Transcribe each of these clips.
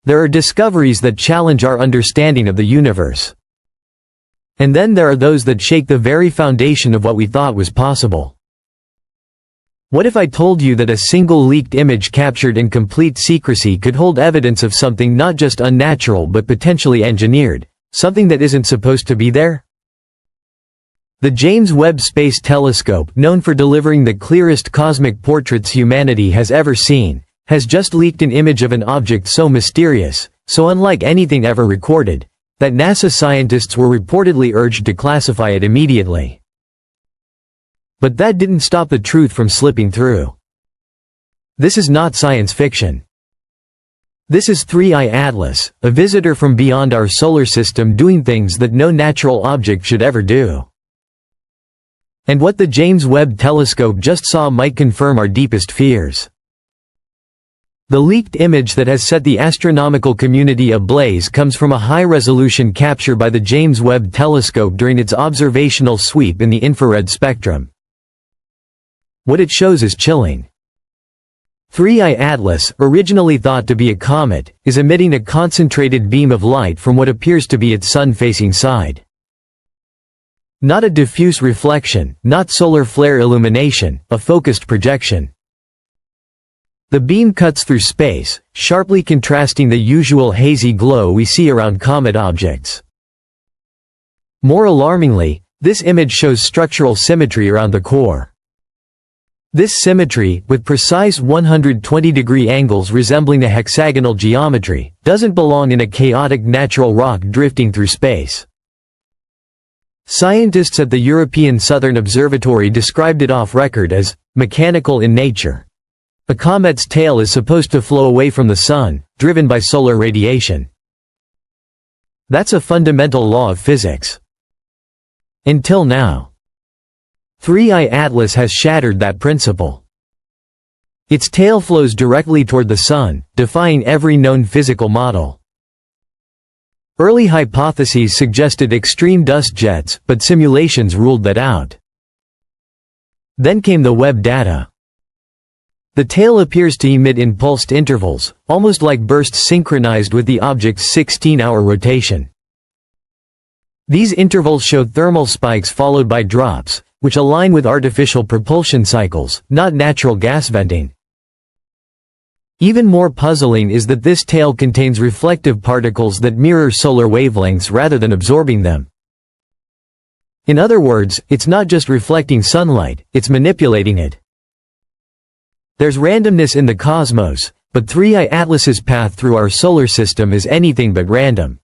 There are discoveries that challenge our understanding of the universe. And then there are those that shake the very foundation of what we thought was possible. What if I told you that a single leaked image captured in complete secrecy could hold evidence of something not just unnatural but potentially engineered, something that isn't supposed to be there? The James Webb Space Telescope, known for delivering the clearest cosmic portraits humanity has ever seen, has just leaked an image of an object so mysterious, so unlike anything ever recorded, that NASA scientists were reportedly urged to classify it immediately. But that didn't stop the truth from slipping through. This is not science fiction. This is 3I Atlas, a visitor from beyond our solar system doing things that no natural object should ever do. And what the James Webb Telescope just saw might confirm our deepest fears. The leaked image that has set the astronomical community ablaze comes from a high-resolution capture by the James Webb Telescope during its observational sweep in the infrared spectrum. What it shows is chilling. 3I Atlas, originally thought to be a comet, is emitting a concentrated beam of light from what appears to be its sun-facing side. Not a diffuse reflection, not solar flare illumination, a focused projection. The beam cuts through space, sharply contrasting the usual hazy glow we see around comet objects. More alarmingly, this image shows structural symmetry around the core. This symmetry, with precise 120-degree angles resembling a hexagonal geometry, doesn't belong in a chaotic natural rock drifting through space. Scientists at the European Southern Observatory described it off-record as mechanical in nature. A comet's tail is supposed to flow away from the sun, driven by solar radiation. That's a fundamental law of physics. Until now. 3I Atlas has shattered that principle. Its tail flows directly toward the sun, defying every known physical model. Early hypotheses suggested extreme dust jets, but simulations ruled that out. Then came the Webb data. The tail appears to emit in pulsed intervals, almost like bursts synchronized with the object's 16-hour rotation. These intervals showed thermal spikes followed by drops, which align with artificial propulsion cycles, not natural gas venting. Even more puzzling is that this tail contains reflective particles that mirror solar wavelengths rather than absorbing them. In other words, it's not just reflecting sunlight, it's manipulating it. There's randomness in the cosmos, but 3I Atlas's path through our solar system is anything but random.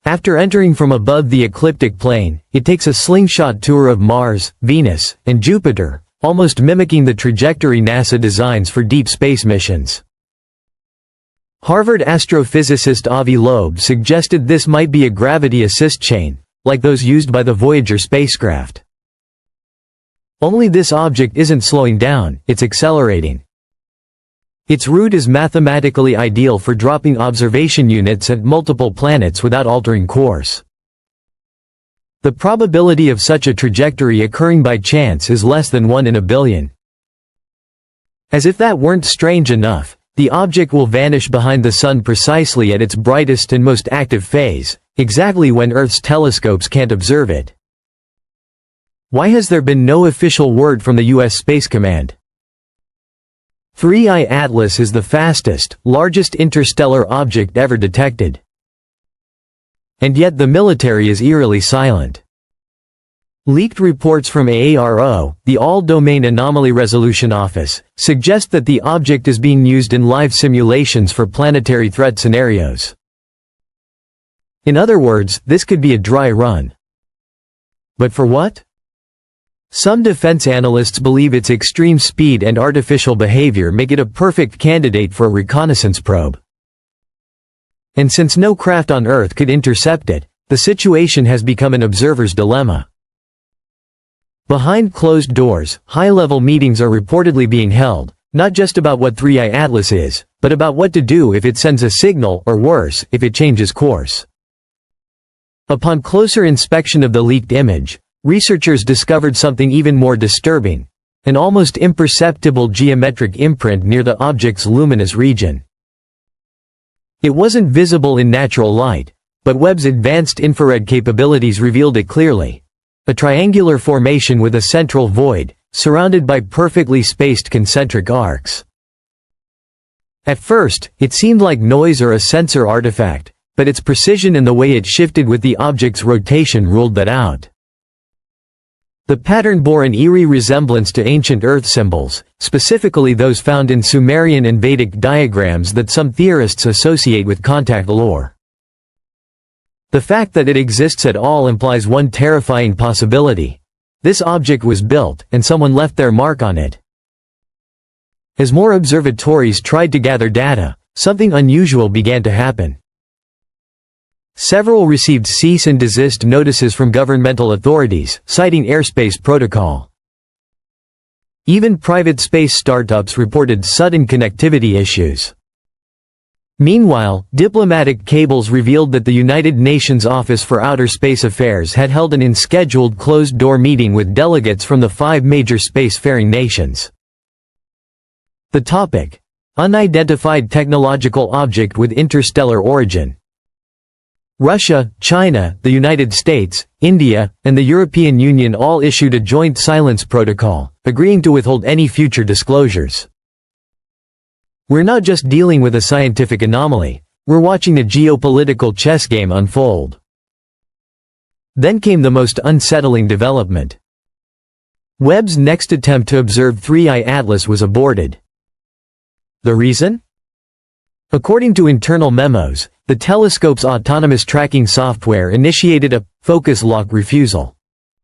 After entering from above the ecliptic plane, it takes a slingshot tour of Mars, Venus, and Jupiter, almost mimicking the trajectory NASA designs for deep space missions. Harvard astrophysicist Avi Loeb suggested this might be a gravity assist chain, like those used by the Voyager spacecraft. Only this object isn't slowing down, it's accelerating. Its route is mathematically ideal for dropping observation units at multiple planets without altering course. The probability of such a trajectory occurring by chance is less than 1 in a billion. As if that weren't strange enough, the object will vanish behind the Sun precisely at its brightest and most active phase, exactly when Earth's telescopes can't observe it. Why has there been no official word from the U.S. Space Command? 3I Atlas is the fastest, largest interstellar object ever detected. And yet the military is eerily silent. Leaked reports from AARO, the All-Domain Anomaly Resolution Office, suggest that the object is being used in live simulations for planetary threat scenarios. In other words, this could be a dry run. But for what? Some defense analysts believe its extreme speed and artificial behavior make it a perfect candidate for a reconnaissance probe. And since no craft on Earth could intercept it, the situation has become an observer's dilemma. Behind closed doors, high-level meetings are reportedly being held, not just about what 3I Atlas is, but about what to do if it sends a signal, or worse, if it changes course. Upon closer inspection of the leaked image, researchers discovered something even more disturbing, an almost imperceptible geometric imprint near the object's luminous region. It wasn't visible in natural light, but Webb's advanced infrared capabilities revealed it clearly. A triangular formation with a central void, surrounded by perfectly spaced concentric arcs. At first, it seemed like noise or a sensor artifact, but its precision and the way it shifted with the object's rotation ruled that out. The pattern bore an eerie resemblance to ancient Earth symbols, specifically those found in Sumerian and Vedic diagrams that some theorists associate with contact lore. The fact that it exists at all implies one terrifying possibility. This object was built, and someone left their mark on it. As more observatories tried to gather data, something unusual began to happen. Several received cease and desist notices from governmental authorities, citing airspace protocol. Even private space startups reported sudden connectivity issues. Meanwhile, diplomatic cables revealed that the United Nations Office for Outer Space Affairs had held an unscheduled closed-door meeting with delegates from the 5 major spacefaring nations. The topic: unidentified technological object with interstellar origin. Russia, China, the United States, India, and the European Union all issued a joint silence protocol, agreeing to withhold any future disclosures. We're not just dealing with a scientific anomaly, we're watching a geopolitical chess game unfold. Then came the most unsettling development. Webb's next attempt to observe 3I Atlas was aborted. The reason? According to internal memos, the telescope's autonomous tracking software initiated a focus lock refusal.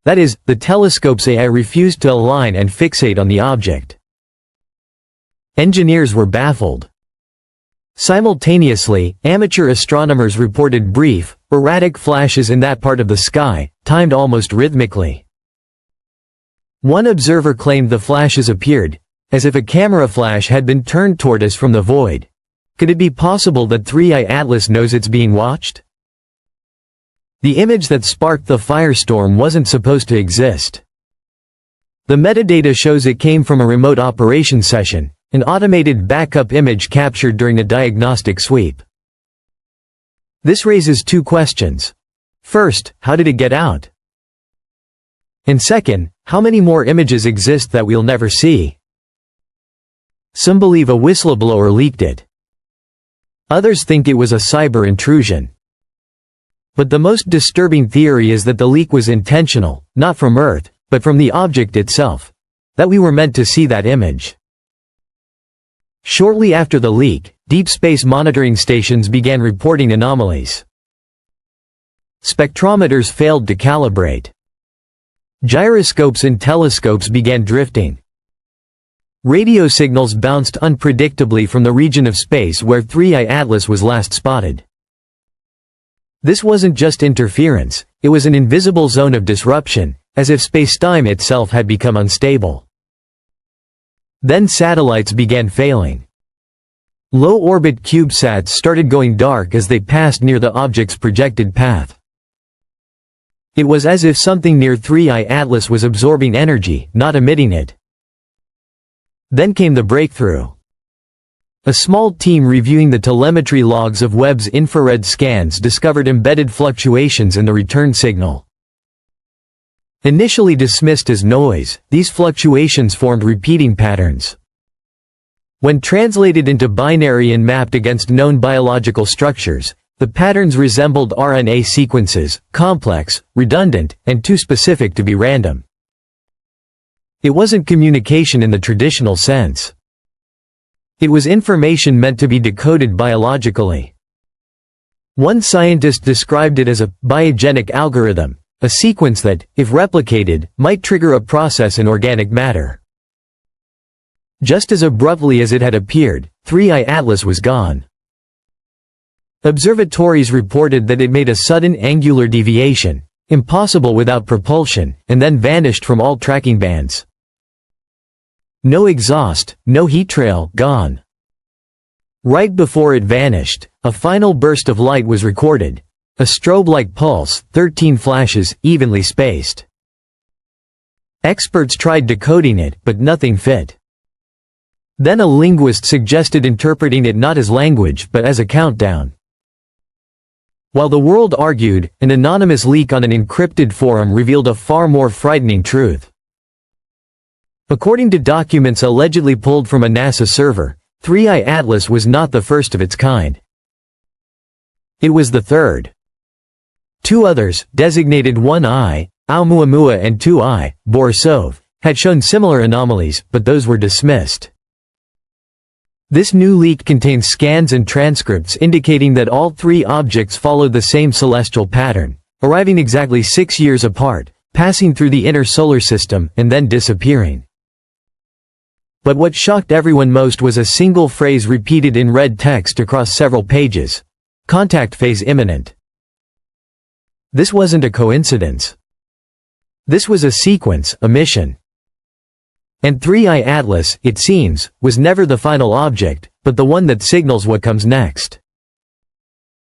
That is, the telescope's AI refused to align and fixate on the object. Engineers were baffled. Simultaneously, amateur astronomers reported brief, erratic flashes in that part of the sky, timed almost rhythmically. One observer claimed the flashes appeared as if a camera flash had been turned toward us from the void. Could it be possible that 3I Atlas knows it's being watched? The image that sparked the firestorm wasn't supposed to exist. The metadata shows it came from a remote operation session, an automated backup image captured during a diagnostic sweep. This raises 2 questions. First, how did it get out? And second, how many more images exist that we'll never see? Some believe a whistleblower leaked it. Others think it was a cyber intrusion. But the most disturbing theory is that the leak was intentional, not from Earth, but from the object itself. That we were meant to see that image. Shortly after the leak, deep space monitoring stations began reporting anomalies. Spectrometers failed to calibrate. Gyroscopes and telescopes began drifting. Radio signals bounced unpredictably from the region of space where 3I Atlas was last spotted. This wasn't just interference, it was an invisible zone of disruption, as if spacetime itself had become unstable. Then satellites began failing. Low-orbit CubeSats started going dark as they passed near the object's projected path. It was as if something near 3I Atlas was absorbing energy, not emitting it. Then came the breakthrough. A small team reviewing the telemetry logs of Webb's infrared scans discovered embedded fluctuations in the return signal. Initially dismissed as noise, these fluctuations formed repeating patterns. When translated into binary and mapped against known biological structures, the patterns resembled RNA sequences, complex, redundant, and too specific to be random. It wasn't communication in the traditional sense. It was information meant to be decoded biologically. One scientist described it as a biogenic algorithm, a sequence that, if replicated, might trigger a process in organic matter. Just as abruptly as it had appeared, 3I Atlas was gone. Observatories reported that it made a sudden angular deviation, impossible without propulsion, and then vanished from all tracking bands. No exhaust, no heat trail, gone. Right before it vanished, a final burst of light was recorded. A strobe-like pulse, 13 flashes, evenly spaced. Experts tried decoding it, but nothing fit. Then a linguist suggested interpreting it not as language but as a countdown. While the world argued, an anonymous leak on an encrypted forum revealed a far more frightening truth. According to documents allegedly pulled from a NASA server, 3I Atlas was not the first of its kind. It was the third. Two others, designated 1I, Oumuamua, and 2I, Borisov, had shown similar anomalies, but those were dismissed. This new leak contains scans and transcripts indicating that all three objects followed the same celestial pattern, arriving exactly 6 years apart, passing through the inner solar system, and then disappearing. But what shocked everyone most was a single phrase repeated in red text across several pages: "Contact phase imminent." This wasn't a coincidence. This was a sequence, a mission. And 3I Atlas, it seems, was never the final object, but the one that signals what comes next.